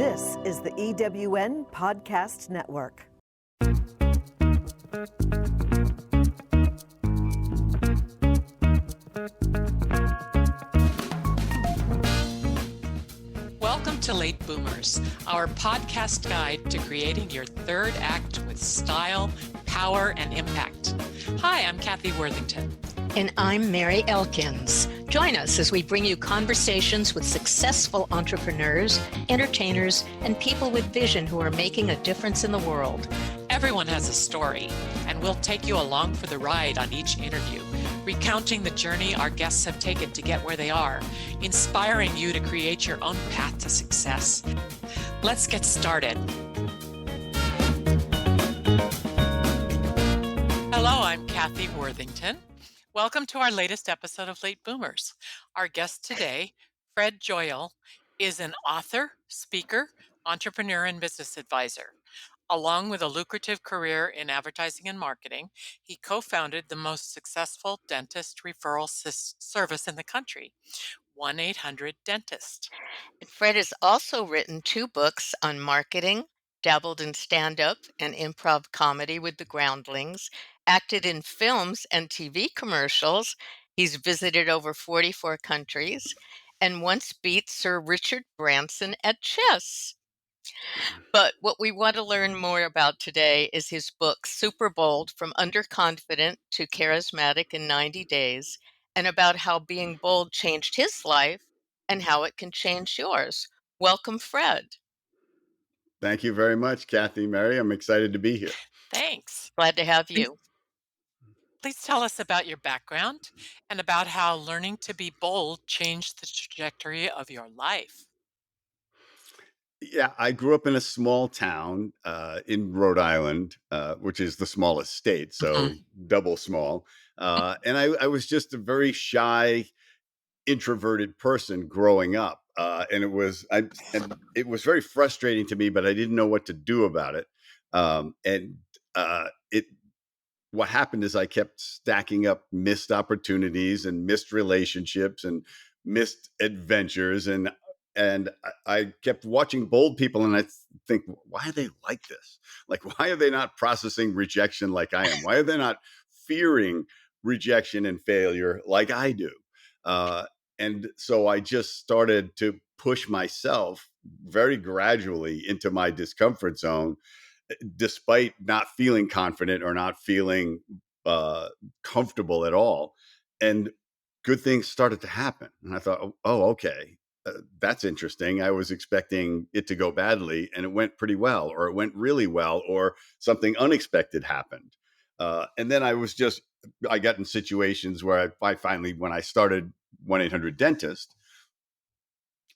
This is the EWN Podcast Network. Welcome to Late Boomers, our podcast guide to creating your third act with style, power, and impact. Hi, I'm Kathy Worthington. And I'm Mary Elkins. Join us as we bring you conversations with successful entrepreneurs, entertainers, and people with vision who are making a difference in the world. Everyone has a story, and we'll take you along for the ride on each interview, recounting the journey our guests have taken to get where they are, inspiring you to create your own path to success. Let's get started. Hello, I'm Kathy Worthington. Welcome to our latest episode of Late Boomers. Our guest today, Fred Joyal, is an author, speaker, entrepreneur, and business advisor. Along with a lucrative career in advertising and marketing, he co-founded the most successful dentist referral service in the country, 1-800-DENTIST. And Fred has also written 2 books on marketing, dabbled in stand-up and improv comedy with the Groundlings, acted in films and TV commercials. He's visited over 44 countries and once beat Sir Richard Branson at chess. But what we want to learn more about today is his book, Superbold, From Underconfident to Charismatic in 90 Days, and about how being bold changed his life and how it can change yours. Welcome, Fred. Thank you very much, Kathy, Mary. I'm excited to be here. Thanks. Glad to have you. Please tell us about your background and about how learning to be bold changed the trajectory of your life. Yeah, I grew up in a small town in Rhode Island, which is the smallest state, so double small. And I was just a very shy, introverted person growing up, and it was very frustrating to me, but I didn't know what to do about it. It What happened is I kept stacking up missed opportunities and missed relationships and missed adventures, and I kept watching bold people, and I think, why are they like this? Like, why are they not processing rejection like I am? Why are they not fearing rejection and failure like I do? And so I just started to push myself very gradually into my discomfort zone, despite not feeling confident or not feeling comfortable at all. And good things started to happen. And I thought, oh, okay, that's interesting. I was expecting it to go badly, and it went pretty well, or it went really well, or something unexpected happened. And then I got in situations where I finally, when I started 1-800-DENTIST,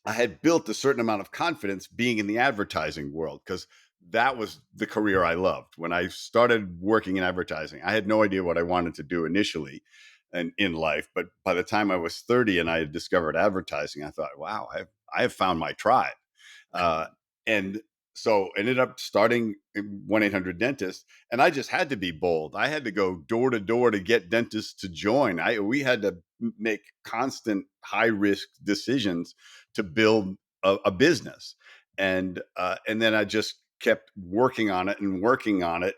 I had built a certain amount of confidence being in the advertising world, because that was the career I loved. When I started working in advertising, I had no idea what I wanted to do initially and in life. But by the time I was 30 and I had discovered advertising, I thought, wow, I have found my tribe. And so ended up starting 1-800-DENTIST, and I just had to be bold. I had to go door to door to get dentists to join. We had to make constant high risk decisions to build a business. And then I just kept working on it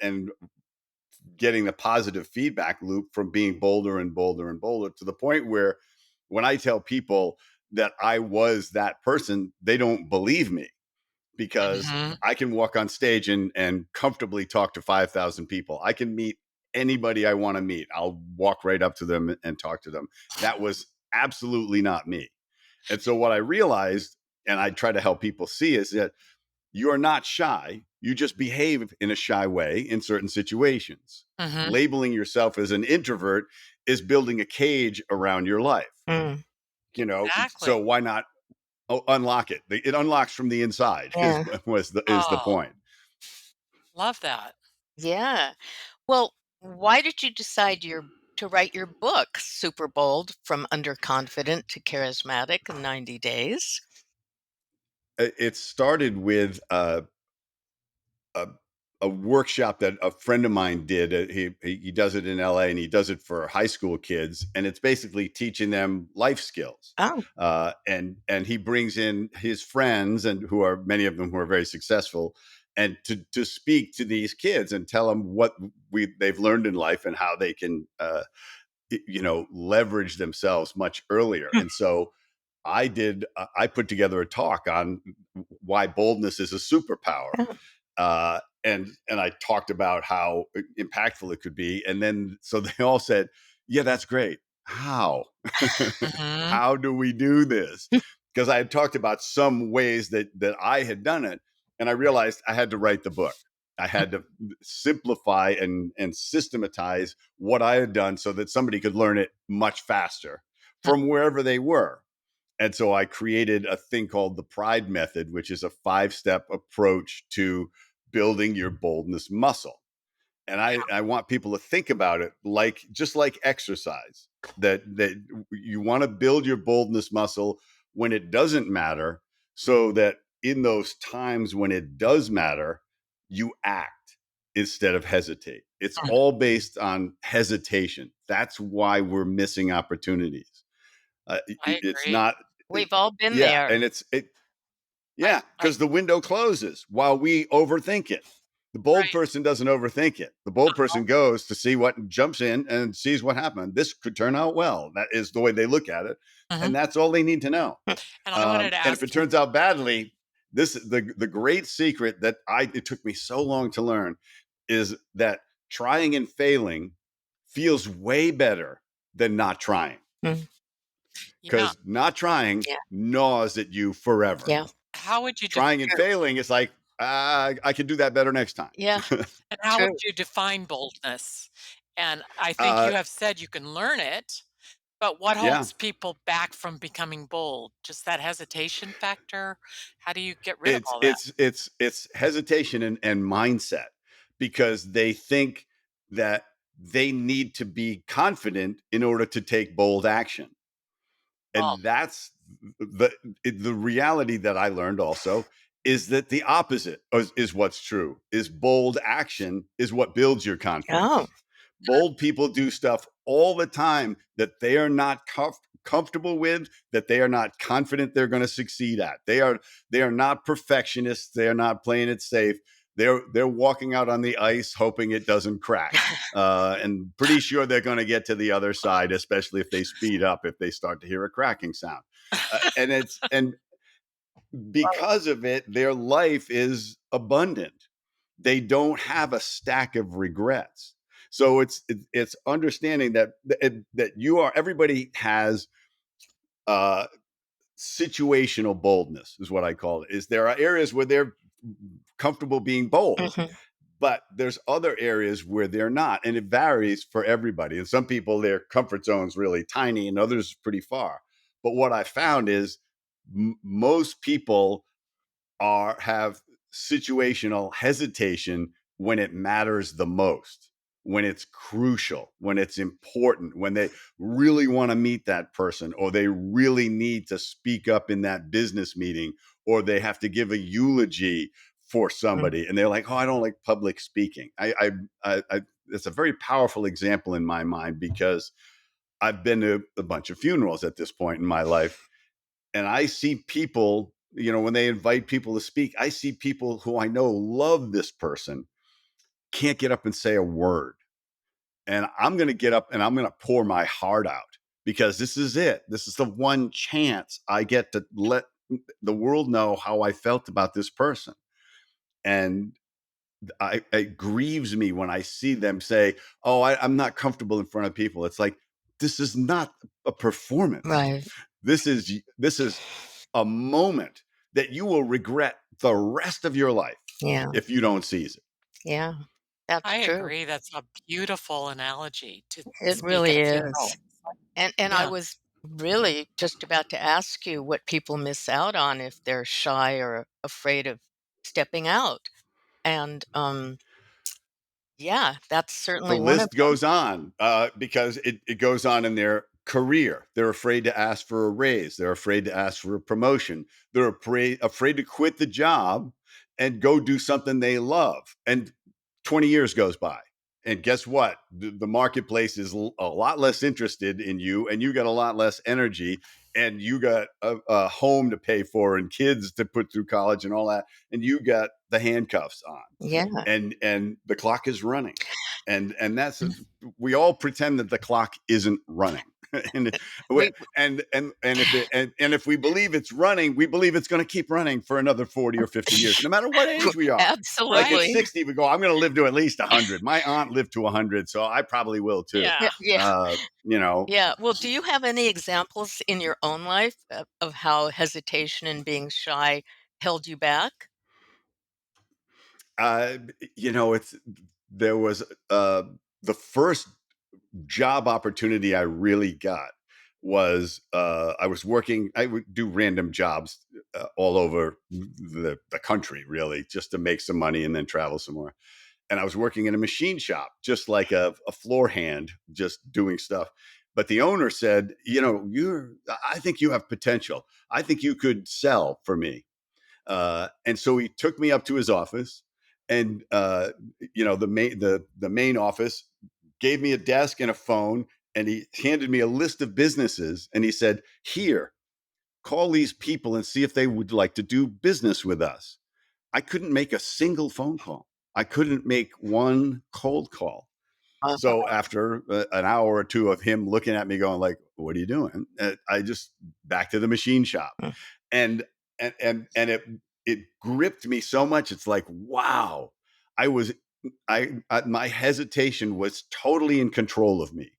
and getting the positive feedback loop from being bolder and bolder and bolder, to the point where when I tell people that I was that person, they don't believe me, because I can walk on stage and comfortably talk to 5,000 people. I can meet anybody I want to meet. I'll walk right up to them and talk to them. That was absolutely not me. And so what I realized, and I try to help people see, is that you're not shy. You just behave in a shy way in certain situations. Labeling yourself as an introvert is building a cage around your life. Exactly. So why not unlock it? It unlocks from the inside. Yeah. Is the point. Love that. Yeah. Well, why did you decide to write your book, Superbold, From Underconfident to Charismatic in 90 Days? It started with a a workshop that a friend of mine did. He does it in LA, and he does it for high school kids, and it's basically teaching them life skills. Oh, And he brings in his friends, and who are many of them who are very successful, and to speak to these kids and tell them what they've learned in life and how they can leverage themselves much earlier. hmm, And so I put together a talk on why boldness is a superpower. oh, And I talked about how impactful it could be. And then so they all said, yeah, that's great. How? Hmm. How do we do this? Because I had talked about some ways that I had done it. And I realized I had to write the book. I had to simplify and systematize what I had done so that somebody could learn it much faster from wherever they were. And so I created a thing called the Pride Method, which is a 5-step approach to building your boldness muscle. And I want people to think about it just like exercise, that you want to build your boldness muscle when it doesn't matter, so that in those times when it does matter, you act instead of hesitate. It's all based on hesitation. That's why we're missing opportunities. I It's agree. not, we've all been yeah, there. and I, yeah, I, because the window closes while we overthink it. The bold right. person doesn't overthink it. The bold person goes to see what, jumps in and sees what happened. This could turn out well. That is the way they look at it, Hmm. and that's all they need to know. And I wanted to And if it ask you, turns out badly, the great secret that it took me so long to learn is that trying and failing feels way better than not trying, Mm, yeah, because not trying yeah, gnaws at you forever. yeah, how would you Trying and true. failing is like, I can do that better next time. Yeah, and how would true. you define boldness? And I think uh, you have said you can learn it, but what yeah, holds people back from becoming bold? Just that hesitation factor? How do you get rid of it's all that? it's it's hesitation and mindset, because they think that they need to be confident in order to take bold action. Oh, And that's the reality that I learned also, is that the opposite is what's true. Is bold action is what builds your Oh, confidence. Bold people do stuff all the time that they are not comfortable with, that they are not confident they're going to succeed at. They are not perfectionists. They are not playing it safe. They're walking out on the ice hoping it doesn't crack, and pretty sure they're going to get to the other side, especially if they speed up, if they start to hear a cracking sound. And because of it, their life is abundant. They don't have a stack of regrets. So it's understanding that everybody has uh, situational boldness, is what I call it. Is there are areas where they're comfortable being bold, mhm, but there's other areas where they're not, and it varies for everybody. And some people, their comfort zone's really tiny, and others pretty far. But what I found is most people have situational hesitation when it matters the most, when it's crucial, when it's important, when they really want to meet that person, or they really need to speak up in that business meeting, or they have to give a eulogy for mm, somebody, and they're like, "Oh, I don't like public speaking." It's a very powerful example in my mind, because I've been to a bunch of funerals at this point in my life, and I see people, when they invite people to speak, I see people who I know love this person can't get up and say a word. And I'm going to get up and I'm going to pour my heart out, because this is it. This is the one chance I get to let the world know how I felt about this person. And it grieves me when I see them say, "Oh, I'm not comfortable in front of people." It's like, this is not a performance. right. This is a moment that you will regret the rest of your life Yeah, if you don't seize it. yeah, that's I true. agree. That's a beautiful analogy to It speak at really a is. funeral. It's like, And I yeah, was really just about to ask you what people miss out on if they're shy or afraid of stepping out. And yeah, that's The certainly one of list them. goes on, because it goes on in their career. They're afraid to ask for a raise. They're afraid to ask for a promotion. They're afraid to quit the job and go do something they love. And 20 years goes by. And guess what? The marketplace is a lot less interested in you, and you got a lot less energy, and you got a home to pay for, and kids to put through college, and all that, and you got the handcuffs on, Yeah. and the clock is running, and that's Mm. we all pretend that the clock isn't running, and We if we believe it's running, we believe it's going to keep running for another 40 or 50 years, no matter what age we are. Like at Right. absolutely. 60, we go, I'm going to live to at least 100. My aunt lived to 100, so I probably will too. Yeah. Yeah. You know, Yeah. Well, do you have any examples in your own life of how hesitation and being shy held you back? uh, it's there was the first job opportunity I really got was I was working. I would do random jobs all over the country, really, just to make some money and then travel some more. And I was working in a machine shop, just like a floor hand, just doing stuff. But the owner said, I think you have potential. I think you could sell for me. And so he took me up to his office, and the main office gave me a desk and a phone, and he handed me a list of businesses, and he said, "Here, call these people and see if they would like to do business with us." I couldn't make a single phone call. I couldn't make one cold call. So Uh-huh. after an hour or two of him looking at me, going like, "What are you doing?" I just back to the machine shop, Mm. and it gripped me so much. It's like, wow, I was my hesitation was totally in control of me,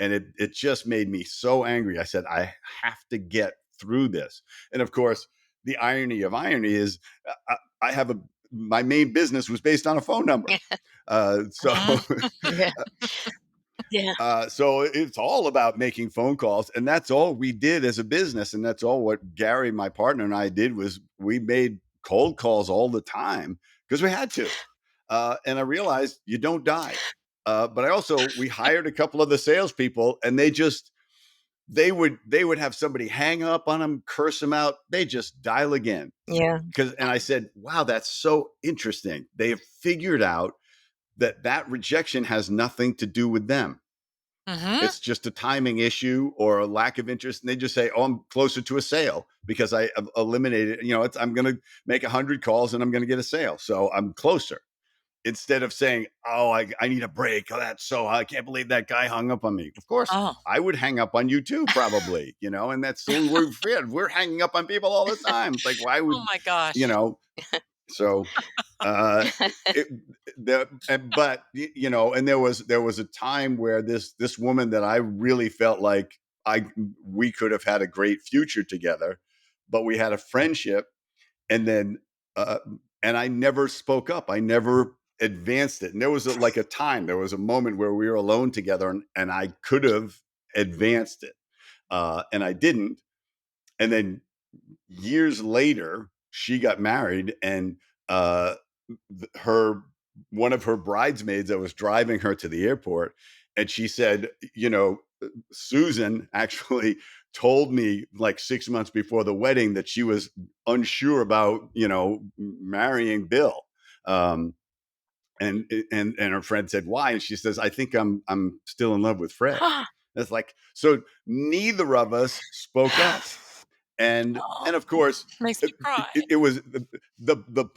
and it just made me so angry. I said, I have to get through this. And of course, the irony of irony is, I have my main business was based on a phone number. So Mhm. Yeah. Yeah. so it's all about making phone calls, and that's all we did as a business, and that's all what Gary, my partner, and I did was we made cold calls all the time because we had to. And I realized you don't die. But I also we hired a couple of the salespeople, and they would have somebody hang up on them, curse them out. They just dial again. Yeah. And I said, wow, that's so interesting. They have figured out that rejection has nothing to do with them. Mhm. It's just a timing issue or a lack of interest. And they just say, oh, I'm closer to a sale because I have eliminated, I'm going to make 100 calls and I'm going to get a sale. So I'm closer. Instead of saying, oh, I need a break. Oh, I can't believe that guy hung up on me. Of course, Oh. I would hang up on you too, probably, and that's so we're hanging up on people all the time. It's like, why Oh would, my you gosh. know, so uh it, but and there was a time where this woman that I really felt like I we could have had a great future together, but we had a friendship, and then uh and I never spoke up. I never advanced it. And there was a moment where we were alone together, and I could have advanced it, and I didn't. And then years later, she got married, and uh, her one of her bridesmaids that was driving her to the airport, and she said, Susan actually told me like 6 months before the wedding that she was unsure about, marrying Bill. Um, and her friend said, why? And she says, I think I'm still in love with Fred. It's like, so neither of us spoke up. And Oh, of course, makes me cry. it was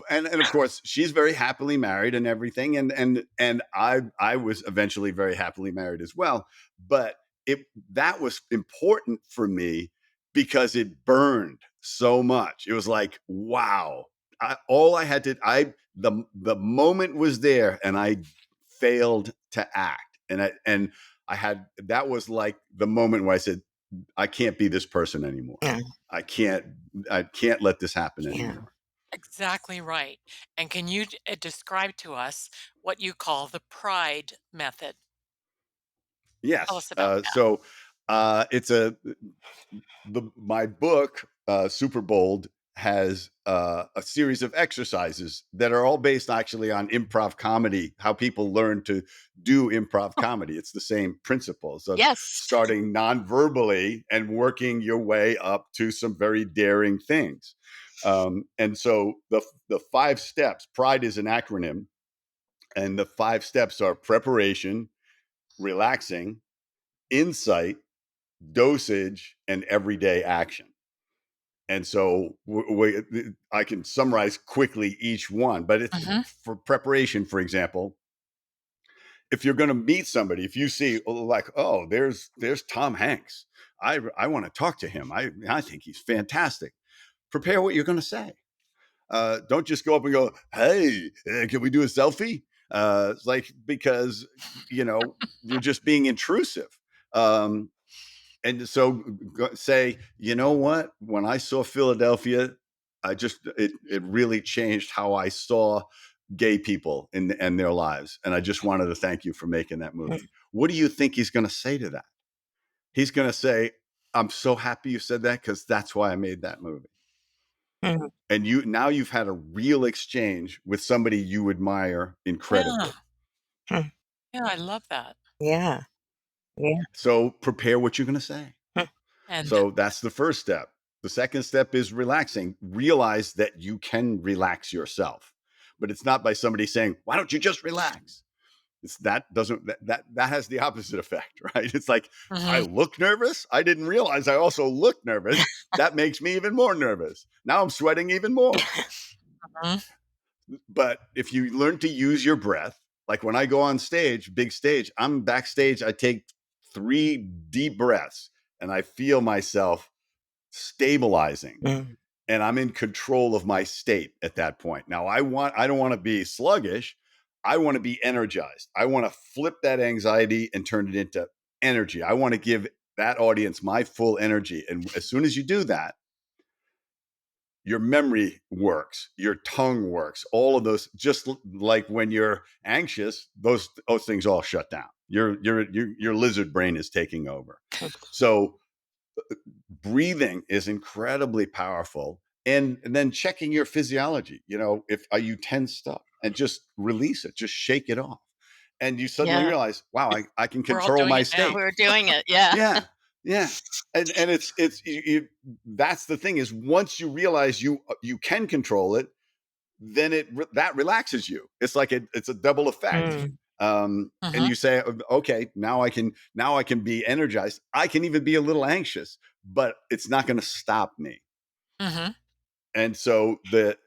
and of course she's very happily married and everything, and I was eventually very happily married as well. But it that was important for me because it burned so much. It was like, wow, all I had to the moment was there, and I failed to act, and I had that was like the moment where I said, I can't be this person anymore. Yeah. I can't I can't let this happen Yeah. anymore. Exactly right. And can you describe to us what you call the pride method? Tell Yes. us about that. It's my book, Superbold, has a series of exercises that are all based actually on improv comedy, how people learn to do improv comedy. It's the same principles of Yes. starting non-verbally and working your way up to some very daring things. And so the 5 steps, pride is an acronym. And the 5 steps are preparation, relaxing, insight, dosage, and everyday action. And so I can summarize quickly each one, but it's Mhm. for preparation, for example. If you're going to meet somebody, if you see like, oh, there's Tom Hanks, I want to talk to him. I think he's fantastic. Prepare what you're going to say. Don't just go up and go, hey, can we do a selfie? It's like, because you're just being intrusive. Um, and so say, you know what? When I saw Philadelphia, it really changed how I saw gay people and their lives. And I just wanted to thank you for making that movie. What do you think he's going to say to that? He's going to say, I'm so happy you said that because that's why I made that movie. Mm-hmm. And you've had a real exchange with somebody you admire Yeah. incredibly. Yeah, I love that. Yeah. Yeah. So prepare what you're going to say. And So that's the first step. The second step is relaxing. Realize that you can relax yourself, but it's not by somebody saying, "Why don't you just relax?" It's that has the opposite effect, right? It's like, I Mhm. look nervous. I didn't realize I also look nervous. That makes me even more nervous. Now I'm sweating even more. Mhm. But if you learn to use your breath, like when I go on stage, big stage, I'm backstage, I take 3 deep breaths and I feel myself stabilizing, Mm. and I'm in control of my state at that point. Now I don't want to be sluggish. I want to be energized. I want to flip that anxiety and turn it into energy. I want to give that audience my full energy. And as soon as you do that, your memory works, your tongue works, all of those, just like when you're anxious, those things all shut down. Your lizard brain is taking over. So breathing is incredibly powerful. And then checking your physiology, if are you tensed up, and just release it, just shake it off. And you suddenly Yeah. realize, wow, I can We're all control doing my it now. state. We're doing it. Yeah. Yeah, yeah. And it's that's the thing, is once you realize you can control it, then that relaxes you. It's like it's a double effect. Mm. And Mhm. you say, okay, now I can be energized. I can even be a little anxious, but it's not going to stop me. Mhm. And so the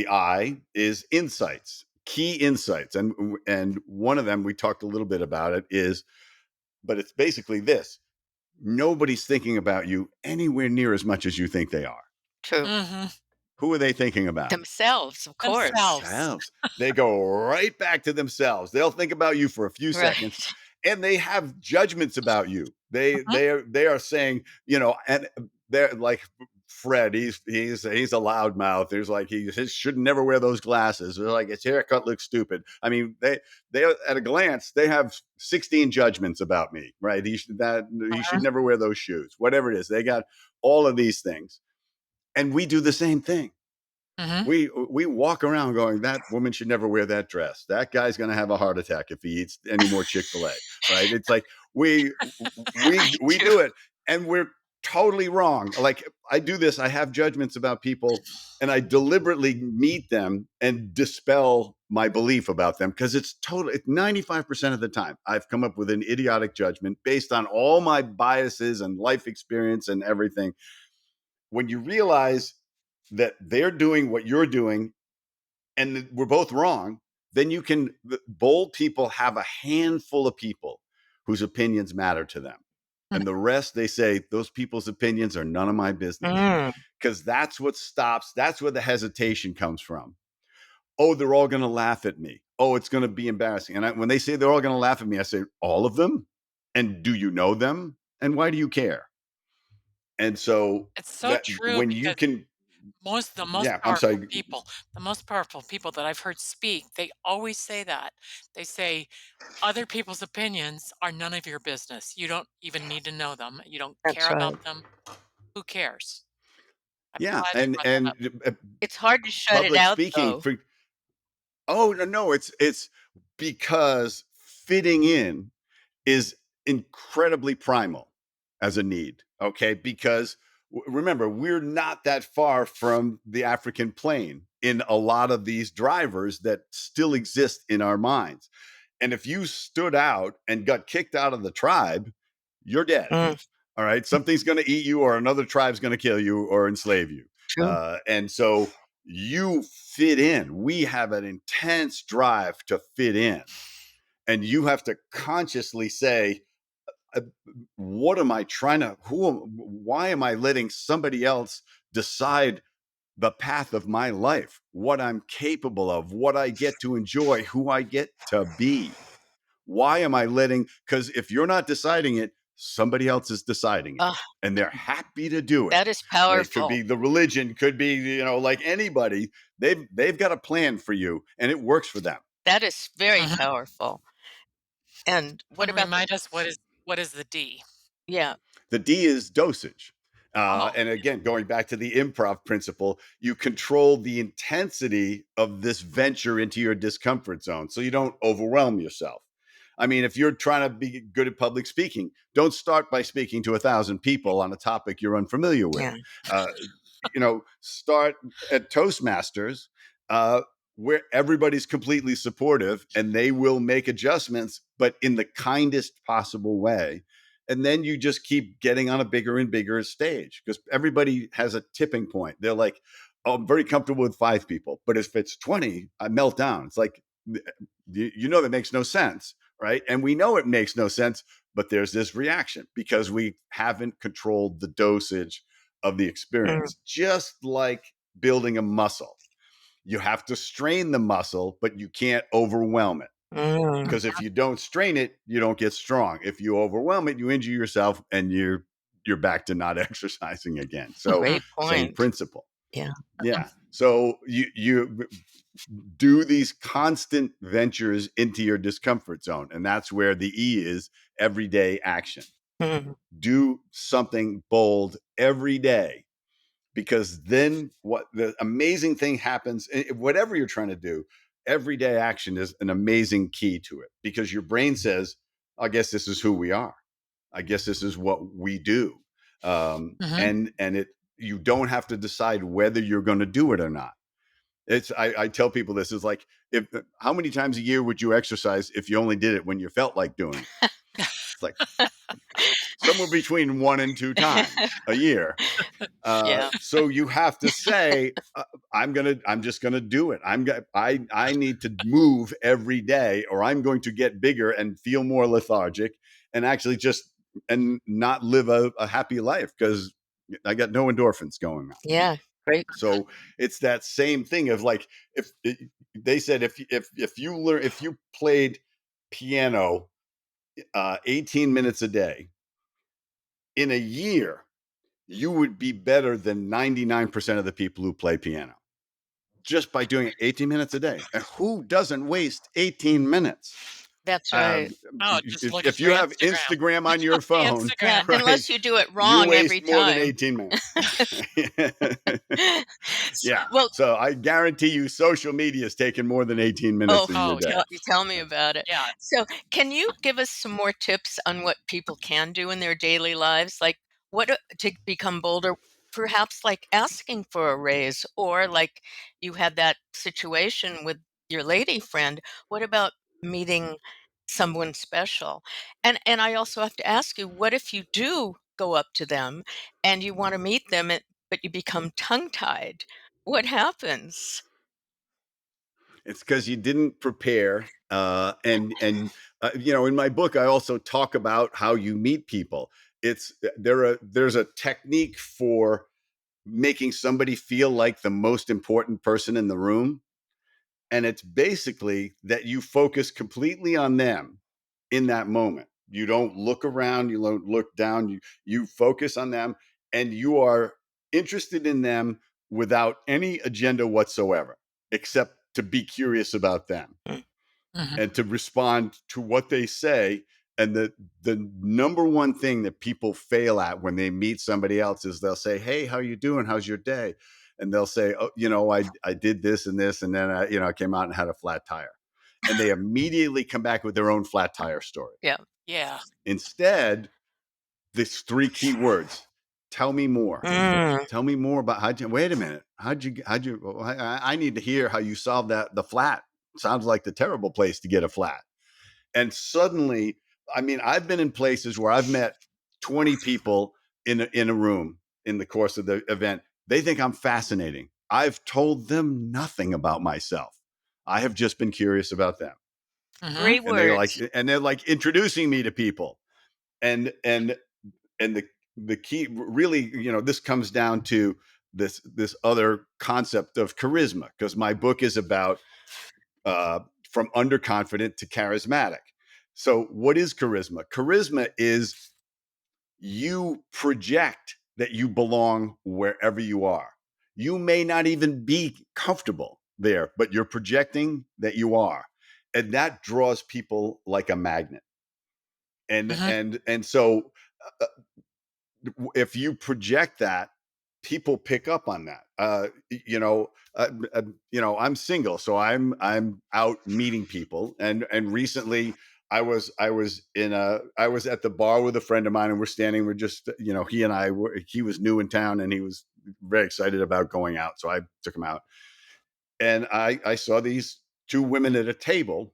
I is insights, key insights, and one of them, we talked a little bit about it, but it's basically this: nobody's thinking about you anywhere near as much as you think they are. True. Mhm. Who are they thinking about? Themselves, of course. Themselves. Themselves. They go right back to themselves. They'll think about you for a few seconds, Right. and they have judgments about you. They Mhm. they are they are saying, and they're like Fred. He's a loudmouth. There's like he should never wear those glasses. They're like, his haircut looks stupid. I mean, they at a glance they have 16 judgments about me. Right? He should Mhm. never wear those shoes. Whatever it is, they got all of these things, and we do the same thing. Mhm. We walk around going, that woman should never wear that dress. That guy's going to have a heart attack if he eats any more Chick-fil-A, right? It's like I we do. do it, and we're totally wrong. Like, I do this, I have judgments about people, and I deliberately meet them and dispel my belief about them, because it's 95% of the time I've come up with an idiotic judgment based on all my biases and life experience and everything. When you realize that they're doing what you're doing and we're both wrong, then bold people have a handful of people whose opinions matter to them. Mhm. And the rest, they say, those people's opinions are none of my business. Mm. Because that's where the hesitation comes from. Oh, they're all going to laugh at me. Oh, it's going to be embarrassing. And when they say they're all going to laugh at me, I say, all of them? And do you know them? And why do you care? And so It's so that true when you because can, the most yeah, I'm powerful sorry. people, that I've heard speak, they always say that. They say, "Other people's opinions are none of your business. You don't even need to know them. You don't care That's about right. them. Who cares?" I'm Yeah, glad you and brought that up. and It's hard to shut it public out, speaking though. for oh, no, it's because fitting in is incredibly primal as a need, okay? Because remember, we're not that far from the African plain in a lot of these drivers that still exist in our minds. And if you stood out and got kicked out of the tribe, you're dead. Mm, All right. Something's going to eat you, or another tribe's going to kill you or enslave you. true. And so you fit in. We have an intense drive to fit in. And you have to consciously say, what am I trying to, why am I letting somebody else decide the path of my life, what I'm capable of, what I get to enjoy, who I get to be? Why am I letting, because if you're not deciding it, somebody else is deciding it, Ah, and they're happy to do it. that is It could powerful. be the religion, could be, like anybody. They've got a plan for you, and it works for them. That is very Mhm. powerful. And what And about the remind us what is the D? yeah. The D is dosage. Oh, And again, going back to the improv principle, you control the intensity of this venture into your discomfort zone so you don't overwhelm yourself. I mean, if you're trying to be good at public speaking, don't start by speaking to 1,000 people on a topic you're unfamiliar with. Yeah. Uh, Start at Toastmasters, where everybody's completely supportive and they will make adjustments, but in the kindest possible way. And then you just keep getting on a bigger and bigger stage, because everybody has a tipping point. They're like, oh, I'm very comfortable with 5 people, but if it's 20, I melt down. It's like, that makes no sense, right? And we know it makes no sense, but there's this reaction because we haven't controlled the dosage of the Mm, experience. Just like building a muscle, you have to strain the muscle, but you can't overwhelm it. mm. Because if you don't strain it, you don't get strong. If you overwhelm it, you injure yourself, and you're back to not exercising again. So mhm, Great same point. principle. Yeah. Yeah. So you do these constant ventures into your discomfort zone, and that's where the E is: everyday action. Mm, Do something bold every day, because then what the amazing thing happens, whatever you're trying to do, everyday action is an amazing key to it, because your brain says, I guess this is who we are, I guess this is what we do. mhm. And you don't have to decide whether you're going to do it or not. I tell people, this is like, if how many times a year would you exercise if you only did it when you felt like doing it? It's like somewhere between 1 and 2 times a year. yeah. So you have to say, I'm just gonna do it. I need to move every day, or I'm going to get bigger and feel more lethargic, and actually just and not live a happy life, because I got no endorphins going on. Yeah. Great. So it's that same thing of like, if they said, if you played piano 18 minutes a day in a year, you would be better than 99% of the people who play piano, just by doing it 18 minutes a day. And who doesn't waste 18 minutes? That's Uh, right. Oh, just look if at you your have Instagram. Instagram on your The phone, Yeah. Instagram. right, Unless you do it you wrong every waste more than time. 18 minutes. S Yeah. Well, So I guarantee you, social media is taking more than 18 oh, minutes of your Oh, day. tell me about it. yeah. So, can you give us some more tips on what people can do in their daily lives? Like to become bolder, perhaps like asking for a raise, or like you had that situation with your lady friend. What about meeting someone special? And I also have to ask you, what if you do go up to them and you want to meet them, but you become tongue-tied? What happens? It's because you didn't prepare. In my book, I also talk about how you meet people. There's a technique for making somebody feel like the most important person in the room, and it's basically that you focus completely on them in that moment. You don't look around, you don't look down, you focus on them, and you are interested in them without any agenda whatsoever, except to be curious about them Mhm. and to respond to what they say. And the number one thing that people fail at when they meet somebody else is they'll say, "Hey, how you doing? How's your day?" And they'll say, "Oh, I did this and this, and then I came out and had a flat tire." And they immediately come back with their own flat tire story. Yeah. Yeah. Instead, this 3 key words: tell me more. Mm. Tell me more about wait a minute. I need to hear how you solved that. The flat sounds like the terrible place to get a flat. And suddenly, I mean, I've been in places where I've met 20 people in a room in the course of the event. They think I'm fascinating. I've told them nothing about myself. I have just been curious about them. Mm-hmm. 3 words. They're like introducing me to people. And the key really, this comes down to this other concept of charisma, because my book is about from underconfident to charismatic. So what is charisma? Charisma is you project that you belong wherever you are. You may not even be comfortable there, but you're projecting that you are. And that draws people like a magnet. And Mm-hmm. and so uh, if you project that, people pick up on that. I'm single, so I'm out meeting people, and recently I was at the bar with a friend of mine, and we're just, he was new in town, and he was very excited about going out, so I took him out, and I saw these two women at a table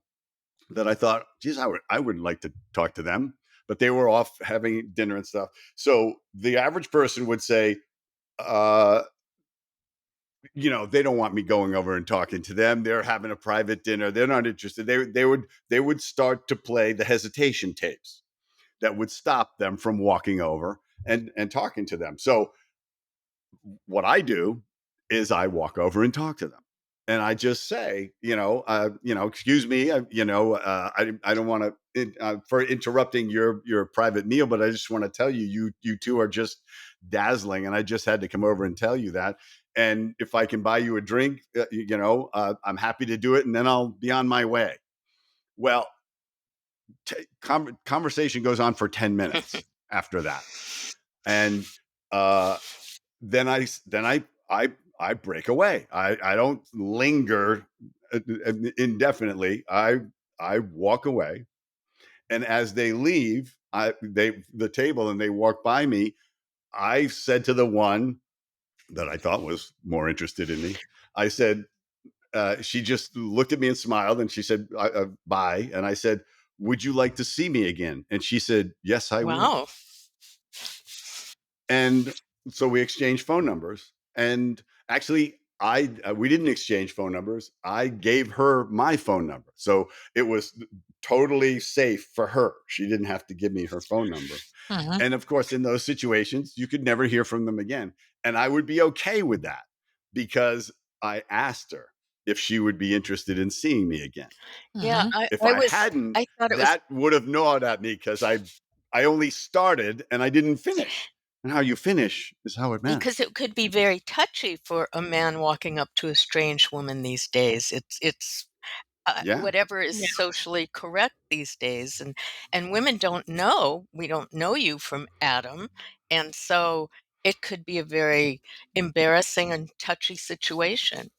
that I thought, geez, I would like to talk to them, but they were off having dinner and stuff. So the average person would say, uh, they don't want me going over and talking to them. They're having a private dinner. They're not interested. They would start to play the hesitation tapes that would stop them from walking over and talking to them. So what I do is I walk over and talk to them. And I just say, excuse me, I don't want to for interrupting your private meal, but I just want to tell you two are just dazzling, and I just had to come over and tell you that. And if I can buy you a drink, I'm happy to do it, and then I'll be on my way. Well, conversation goes on for 10 minutes after that, and then I break away. I don't linger indefinitely. I walk away, and as they leave, the table and they walk by me, I said to the one that I thought was more interested in me, I said, she just looked at me and smiled, and she said, bye. And I said, would you like to see me again? And she said, yes, I would. Wow. And so we exchanged phone numbers. And actually, we didn't exchange phone numbers. I gave her my phone number, so it was totally safe for her. She didn't have to give me her phone number. Mm-hmm. And of course, in those situations, you could never hear from them again. And I would be okay with that, because I asked her if she would be interested in seeing me again. Yeah, Mm-hmm. If I I was hadn't, I thought it was that would have gnawed at me, because I only started and I didn't finish. And how you finish is how it matters. because it could be very touchy for a man walking up to a strange woman these days. It's Yeah. whatever is Yeah. socially correct these days, and women don't know. We don't know you from Adam, and so it could be a very embarrassing and touchy situation.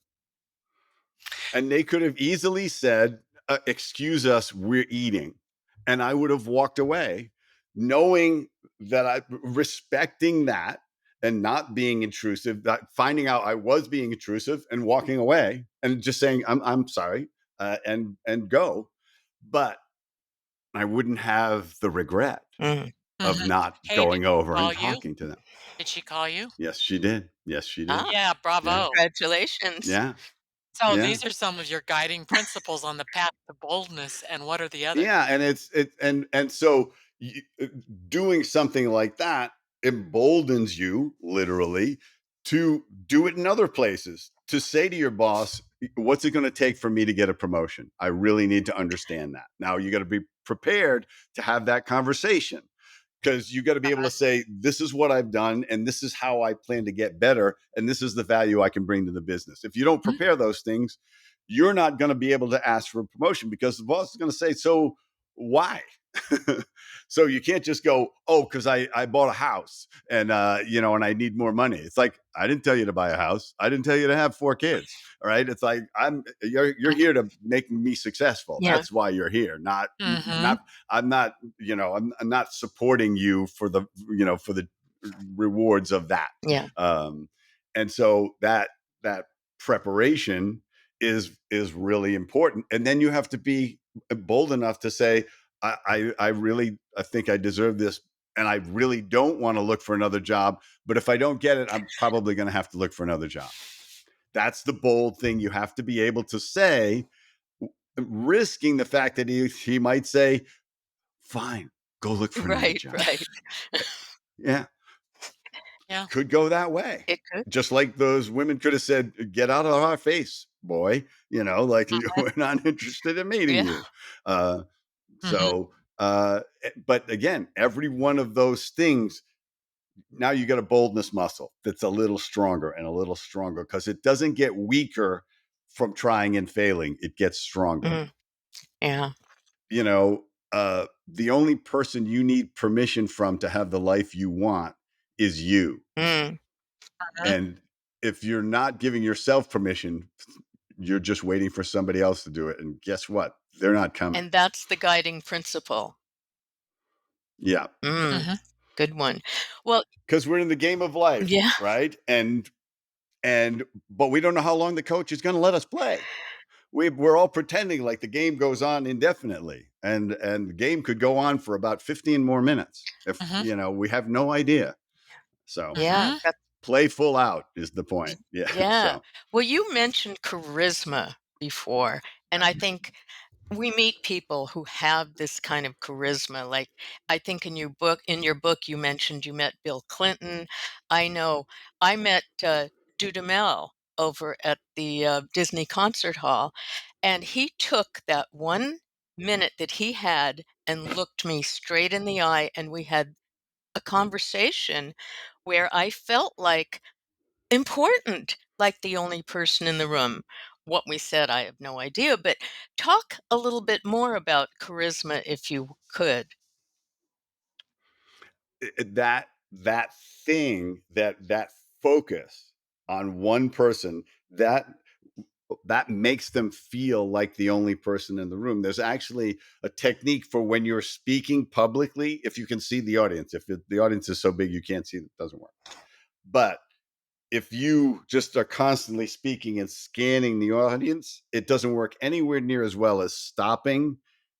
And they could have easily said, excuse us, we're eating. And I would have walked away, knowing that respecting that and not being intrusive, that finding out I was being intrusive and walking away and just saying, I'm sorry, and go. But I wouldn't have the regret Mm. of Mm-hmm. not Hey, did going she over and call you? talking to them. Did she call you? Yes, she did. Yes, she did. Ah, Yeah, Yeah. bravo. congratulations. Yeah. So Yeah. these are some of your guiding principles on the path to boldness, and what are the others? Yeah, and and so doing something like that emboldens you literally to do it in other places. To say to your boss, what's it going to take for me to get a promotion? I really need to understand that. Now you got to be prepared to have that conversation, because you got to be able to say, this is what I've done and this is how I plan to get better, and this is the value I can bring to the business. If you don't prepare those things, you're not going to be able to ask for a promotion, because the boss is going to say, so why? So you can't just go, oh, because I bought a house and and I need more money. It's like, I didn't tell you to buy a house. I didn't tell you to have 4 kids. All right. It's like, you're here to make me successful. Yeah. That's why you're here. Mm-hmm. I'm not supporting you for the rewards of that. Yeah. Um, and so that preparation is really important. And then you have to be bold enough to say, I really I think I deserve this, and I really don't want to look for another job. But if I don't get it, I'm probably going to have to look for another job. That's the bold thing you have to be able to say, risking the fact that he might say, "Fine, go look for another Right, job." right. Yeah, Yeah. could go that way. It could. Just like those women could have said, "Get out of our face, boy." Like Mhm. we're not interested in meeting Yeah. you. Uh, Mhm. so, but again, every one of those things, now you got a boldness muscle that's a little stronger and a little stronger, because it doesn't get weaker from trying and failing. It gets stronger. Mm, yeah. The only person you need permission from to have the life you want is you. Mm. Mhm. And if you're not giving yourself permission, you're just waiting for somebody else to do it. And guess what? They're not coming. And that's the guiding principle. Yeah. Mm, Mhm. good one. Well, Because we're in the game of life, yeah. right? But we don't know how long the coach is going to let us play. We're all pretending like the game goes on indefinitely, and the game could go on for about 15 more minutes if Mhm. we have no idea. So Yeah, Mhm. that play full out is the point. Yeah. yeah. So Well, you mentioned charisma before, and I think we meet people who have this kind of charisma. Like, I think in your book you mentioned you met Bill Clinton. I know I met Dudamel over at the Disney Concert Hall, and he took that 1 minute that he had and looked me straight in the eye, and we had a conversation where I felt like important, like the only person in the room. What we said, I have no idea, but talk a little bit more about charisma if you could. that thing, that focus on one person, that makes them feel like the only person in the room. There's actually a technique for when you're speaking publicly, if you can see the audience. If the audience is so big you can't see, it doesn't work. But if you just are constantly speaking and scanning the audience, it doesn't work anywhere near as well as stopping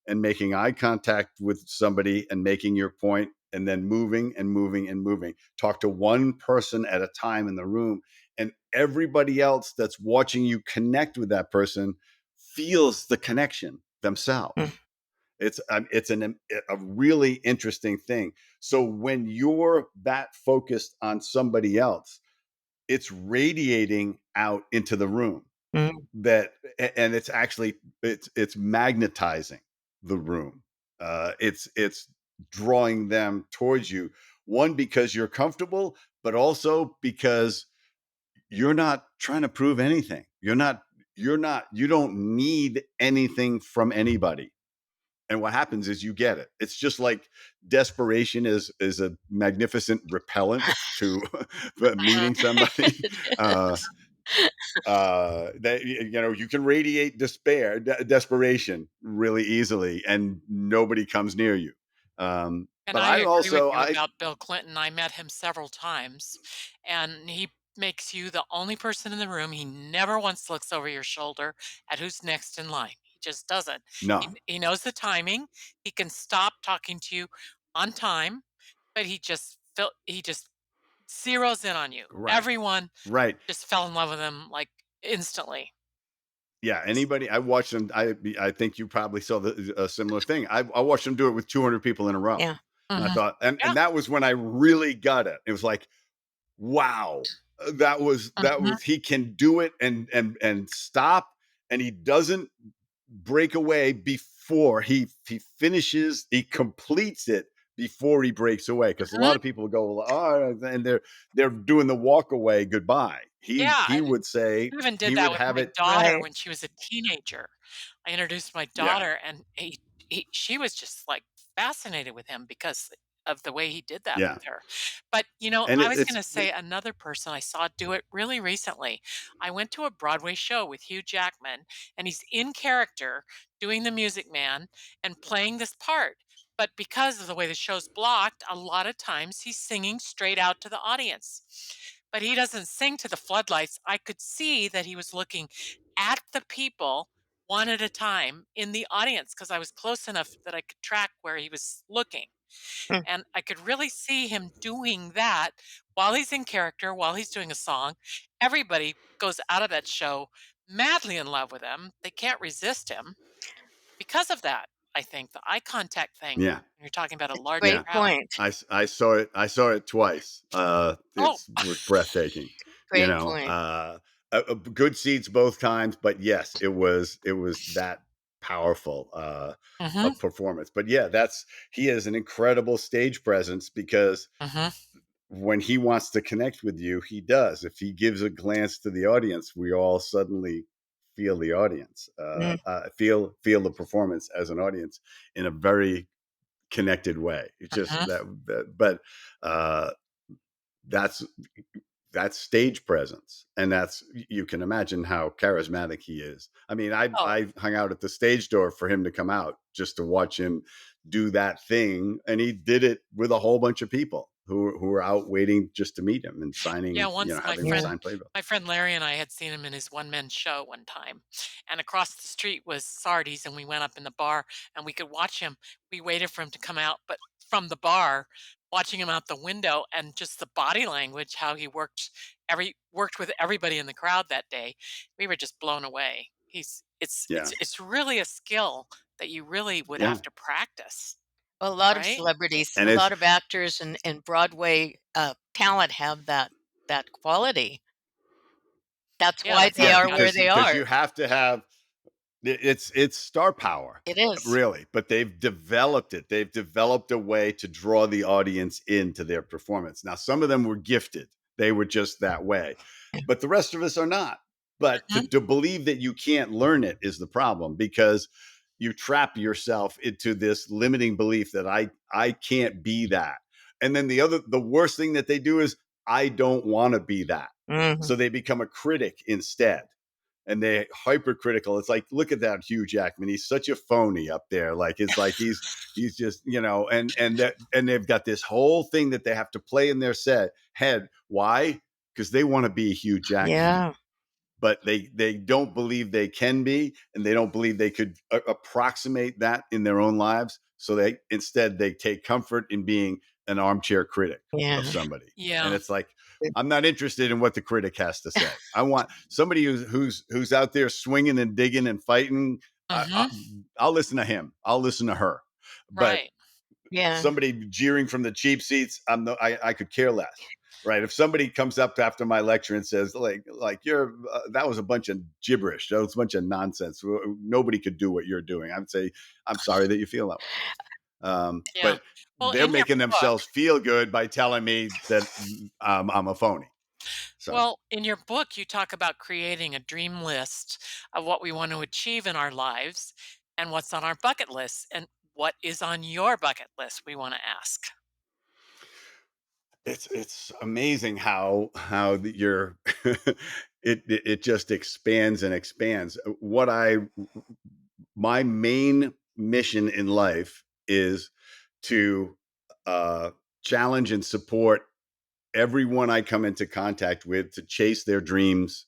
and making eye contact with somebody and making your point, and then moving and moving and moving. Talk to one person at a time in the room, and everybody else that's watching you connect with that person feels the connection Mm, themselves. It's a really interesting thing. So when you're that focused on somebody else, it's radiating out into the room, mm, and it's magnetizing the room. It's drawing them towards you, one, because you're comfortable, but also because you're not trying to prove anything. You don't need anything from anybody. And what happens is you get it. It's just like desperation is a magnificent repellent to Mhm. meeting somebody. it Uh, is. that you can radiate desperation really easily, and nobody comes near you. And But I I agree with also you I about Bill Clinton. I met him several times, and he makes you the only person in the room. He never once looks over your shoulder at who's next in line. He just doesn't. no, He knows the timing. He can stop talking to you on time, but he just zeroes in on you. right, Everyone right. just fell in love with him like instantly. Yeah, anybody I watched them. I think you probably saw a similar thing. I watched them do it with 200 people in a row, Yeah. and I Mhm. thought, and Yeah. that was when I really got it. It was like, wow, Mhm. he can do it, and stop, and he doesn't break away before he finishes. He completes it before he breaks away, because a Mhm. lot of people go, well, oh, and they're doing the walk away goodbye. he Yeah, he would say, I even did he that would with have my it. daughter Right. when she was a teenager. I introduced my Yeah, daughter, and she was just, like, fascinated with him because of the way he did that yeah. with her. But, And I was gonna say it another person I saw do it really recently. I went to a Broadway show with Hugh Jackman, and he's in character doing the Music Man and playing this part, But because of the way the show's blocked, a lot of times he's singing straight out to the audience. But he doesn't sing to the floodlights. I could see that he was looking at the people one at a time in the audience because I was close enough that I could track where he was looking. Mm. And I could really see him doing that while he's in character, while he's doing a song. Everybody goes out of that show madly in love with him. They can't resist him because of that. I think the eye contact thing, Yeah. when you're talking about a large Yeah. Great crowd. point. I saw it. I saw it twice. Oh, It was breathtaking. You Great know, point. good seats both times, but yes, it was that powerful a hmm performance. But yeah, he has an incredible stage presence because hmm when he wants to connect with you, he does. If he gives a glance to the audience, we all suddenly feel the audience, Mm. feel the performance as an audience in a very connected way. It's just hmm but uh, that's stage presence, and that's you can imagine how charismatic he is. I mean, Oh, I hung out at the stage door for him to come out just to watch him do that thing, and he did it with a whole bunch of people who were out waiting just to meet him and yeah, signing, once having him Yeah. sign playbill. my friend Larry and I had seen him in his one-man show one time, and across the street was Sardi's, and we went up in the bar, and we could watch him. We waited for him to come out, but from the bar, watching him out the window and just the body language, how he worked with everybody in the crowd that day, we were just blown away. He's Yeah, it's really a skill that you really would yeah, have to practice, A lot of right? celebrities, and a it's lot of actors and Broadway talent have that quality. That's Yeah, why that's they how yeah they are got where it. they because are. you have to have it's star power, It is. really, but they've developed it. They've developed a way to draw the audience into their performance. Now, some of them were gifted. They were just that way. But the rest of us are not. But Mhm. to believe that you can't learn it is the problem because you trap yourself into this limiting belief that I can't be that. And then the worst thing that they do is I don't want to be that. Mhm. So they become a critic instead and they hypercritical. It's like, look at that Hugh Jackman. He's such a phony up there. Like it's like he's just, and they've got this whole thing that they have to play in their head. Why? Because they want to be Hugh Jackman, Yeah. but they don't believe they can be, and they don't believe they could approximate that in their own lives. So they take comfort in being an armchair critic Yeah. of somebody. And Yeah. it's like, I'm not interested in what the critic has to say. I want somebody who's out there swinging and digging and fighting. Mhm. I'll listen to him. I'll listen to her. But Right. Yeah. somebody jeering from the cheap seats, I could care less. Right. If somebody comes up after my lecture and says like you're that was a bunch of gibberish, that was a bunch of nonsense. Nobody could do what you're doing. I'd say I'm sorry that you feel that way. Yeah. But Well, they're in your making book themselves feel good by telling me that I'm a phony. So in your book, you talk about creating a dream list of what we want to achieve in our lives and what's on our bucket list. And what is on your bucket list, we want to ask. it's amazing how your it just expands and expands. My main mission in life is to uh, challenge and support everyone I come into contact with to chase their dreams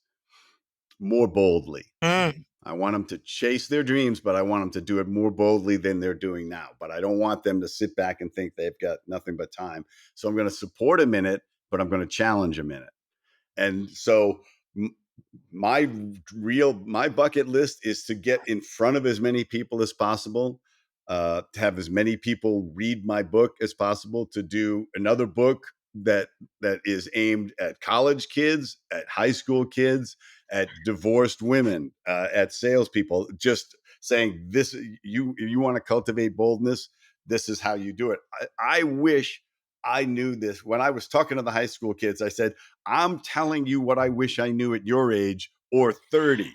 more boldly. Mm. I want them to chase their dreams, but I want them to do it more boldly than they're doing now. But I don't want them to sit back and think they've got nothing but time. So I'm going to support them in it, but I'm going to challenge them in it. And so my my bucket list is to get in front of as many people as possible, to have as many people read my book as possible, to do another book that is aimed at college kids, at high school kids, at divorced women, at salespeople, just saying this: you want to cultivate boldness. This is how you do it. I wish I knew this when I was talking to the high school kids. I said, I'm telling you what I wish I knew at your age or 30.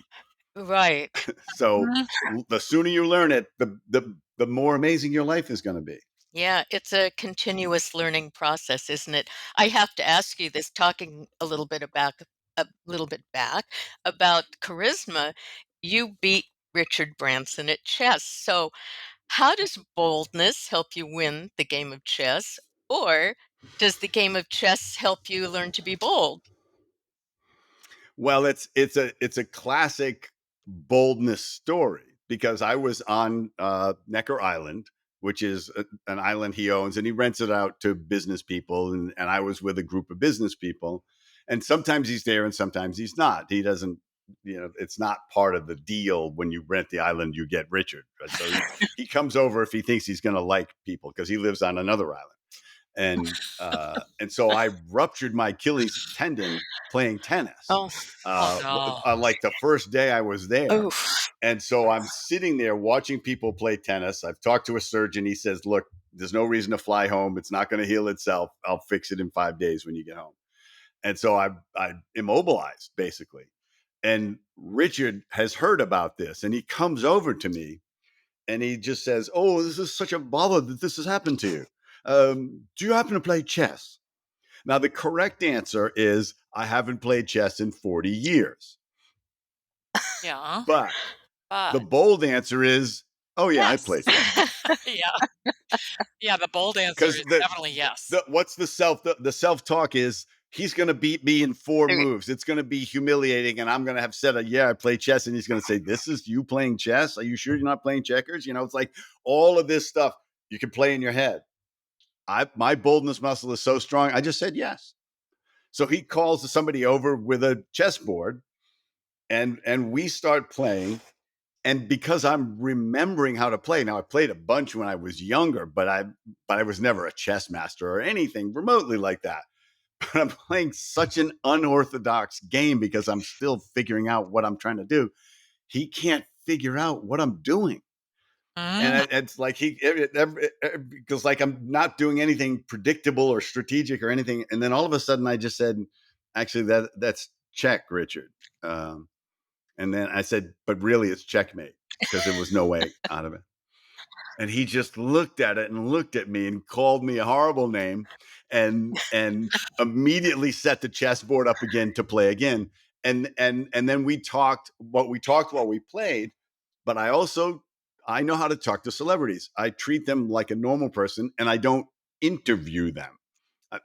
Right. So Mhm. the sooner you learn it, the more amazing your life is going to be. Yeah, it's a continuous learning process, isn't it? I have to ask you this, talking a little bit back about charisma. You beat Richard Branson at chess. So How does boldness help you win the game of chess? Or does the game of chess help you learn to be bold? Well, it's a classic boldness story because I was on Necker Island, which is an island he owns, and he rents it out to business people. And I was with a group of business people, and sometimes he's there and sometimes he's not. He doesn't, it's not part of the deal. When you rent the island, you get Richard. Right? So he comes over if he thinks he's going to like people because he lives on another island. And so I ruptured my Achilles tendon playing tennis. Oh, Oh no. Like the first day I was there. oof. And so I'm sitting there watching people play tennis. I've talked to a surgeon. He says, look, there's no reason to fly home. It's not going to heal itself. I'll fix it in 5 days when you get home. And so I immobilized basically. And Richard has heard about this and he comes over to me and he just says, oh, this is such a bother that this has happened to you. Do you happen to play chess? Now, the correct answer is I haven't played chess in 40 years. Yeah. But the But bold answer is, oh, yeah, I Yes. play chess. yeah. Yeah, the bold answer Because is definitely yes. what's the self-talk is he's going to beat me in 4 Okay. moves. It's going to be humiliating. And I'm going to have said, I play chess. And he's going to say, this is you playing chess? Are you sure you're not playing checkers? It's like all of this stuff you can play in your head. My boldness muscle is so strong. I just said yes. So he calls somebody over with a chessboard and we start playing. And because I'm remembering how to play now, I played a bunch when I was younger, but I was never a chess master or anything remotely like that. But I'm playing such an unorthodox game because I'm still figuring out what I'm trying to do. He can't figure out what I'm doing. And Mm. it's like because like I'm not doing anything predictable or strategic or anything. And then all of a sudden I just said, actually, that's check, Richard. Um, and then I said, but really it's checkmate because there was no way out of it. And he just looked at it and looked at me and called me a horrible name and immediately set the chessboard up again to play again. And then we talked while we played, but I know how to talk to celebrities. I treat them like a normal person and I don't interview them.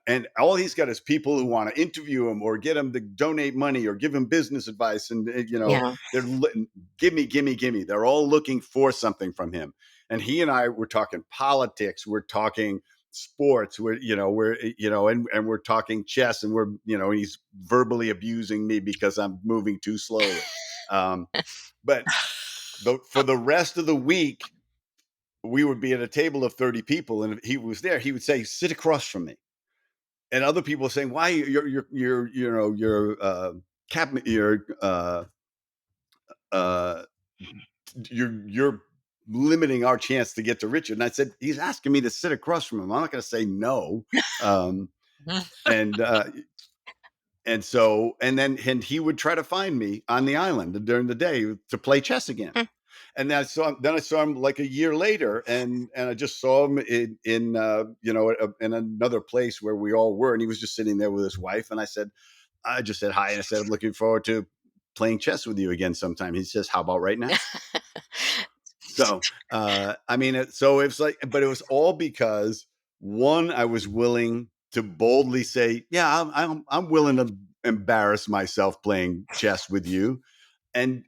And all he's got is people who want to interview him or get him to donate money or give him business advice. And, Yeah. they're gimme. They're all looking for something from him. And he and I were talking politics. We're talking sports. And we're talking chess. And he's verbally abusing me because I'm moving too slowly. But for the rest of the week, we would be at a table of 30 people. And if he was there, he would say, sit across from me. And other people are saying, "Why uh, you're limiting our chance to get to Richard?" And I said, "He's asking me to sit across from him. I'm not going to say no." Um, and and he would try to find me on the island during the day to play chess again. And then I saw him like a year later, and I just saw him in another place where we all were, and he was just sitting there with his wife. And I just said hi, and I said, I'm looking forward to playing chess with you again sometime. He says, how about right now? So so it's like, but it was all because one, I was willing to boldly say, yeah, I'm willing to embarrass myself playing chess with you, and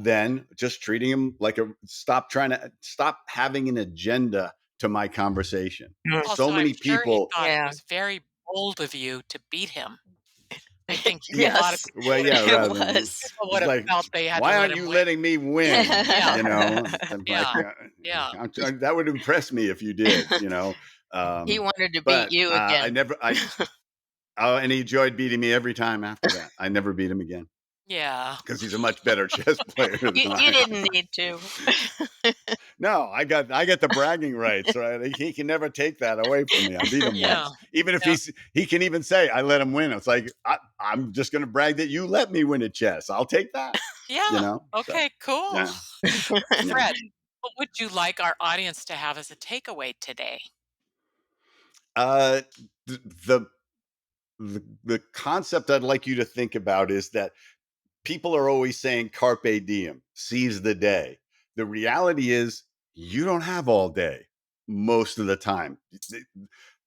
then just treating him like stop having an agenda to my conversation. Mm. So Also, I'm many sure he people, thought it Yeah. was very bold of you to beat him. I think a lot of Yes, people well, would have yeah, it rather was. people would it's have like, felt they had to why let aren't him you win. letting me win? Yeah, I'm like, yeah, yeah. that would impress me if you did, He wanted to beat but you I again. never, and he enjoyed beating me every time after that. I never beat him again Yeah. because he's a much better chess player than You I am. didn't need to. No, I get the bragging rights, right? He can never take that away from me. I beat him Yeah. once. Even if Yeah. he can even say I let him win. It's like I'm just going to brag that you let me win at chess. I'll take that. Yeah. So Okay, cool. yeah, yeah. Fred, what would you like our audience to have as a takeaway today? Uh, the the concept I'd like you to think about is that people are always saying carpe diem, seize the day. The reality is you don't have all day most of the time.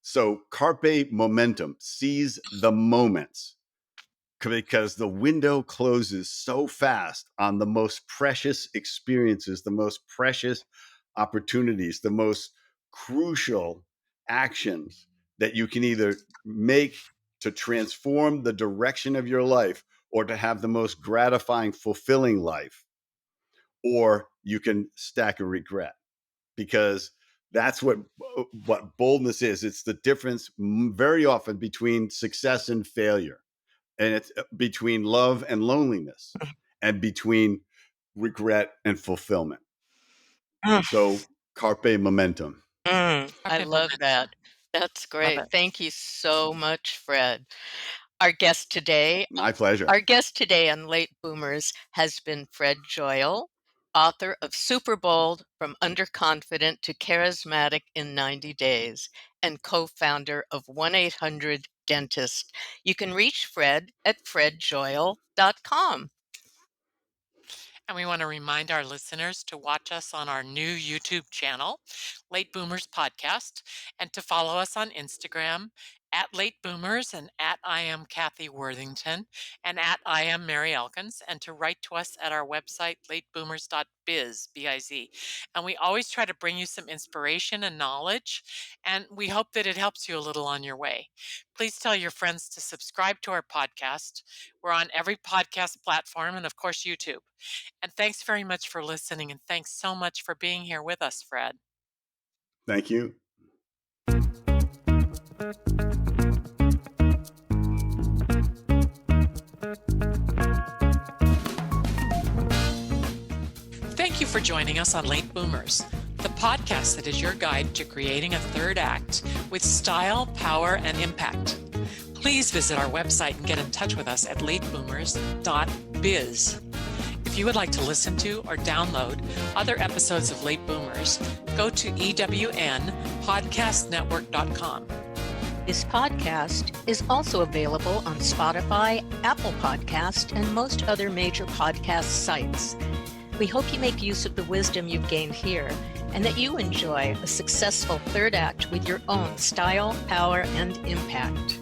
So carpe momentum, seize the moments, because the window closes so fast on the most precious experiences, the most precious opportunities, the most crucial actions that you can either make to transform the direction of your life or to have the most gratifying, fulfilling life, or you can stack a regret, because that's what boldness is. It's the difference very often between success and failure, and it's between love and loneliness, and between regret and fulfillment. Mm, So carpe momentum. I Carpe love momentum. that. That's Love great. it. Thank you so much, Fred. Our guest today My pleasure. Our guest today on Late Boomers has been Fred Joyal, author of Superbold, From Underconfident to Charismatic in 90 Days, and co-founder of 1-800-DENTIST. You can reach Fred at fredjoyal.com. And we want to remind our listeners to watch us on our new YouTube channel, Late Boomers Podcast, and to follow us on Instagram at Late Boomers and at I am Kathy Worthington and at I am Mary Elkins, and to write to us at our website, lateboomers.biz, B-I-Z. And we always try to bring you some inspiration and knowledge, and we hope that it helps you a little on your way. Please tell your friends to subscribe to our podcast. We're on every podcast platform and, of course, YouTube. And thanks very much for listening. And thanks so much for being here with us, Fred. Thank you. Thank you for joining us on Late Boomers, the podcast that is your guide to creating a third act with style, power, and impact. Please visit our website and get in touch with us at lateboomers.biz. If you would like to listen to or download other episodes of Late Boomers, go to ewnpodcastnetwork.com. This podcast is also available on Spotify, Apple Podcast, and most other major podcast sites. We hope you make use of the wisdom you've gained here and that you enjoy a successful third act with your own style, power, and impact.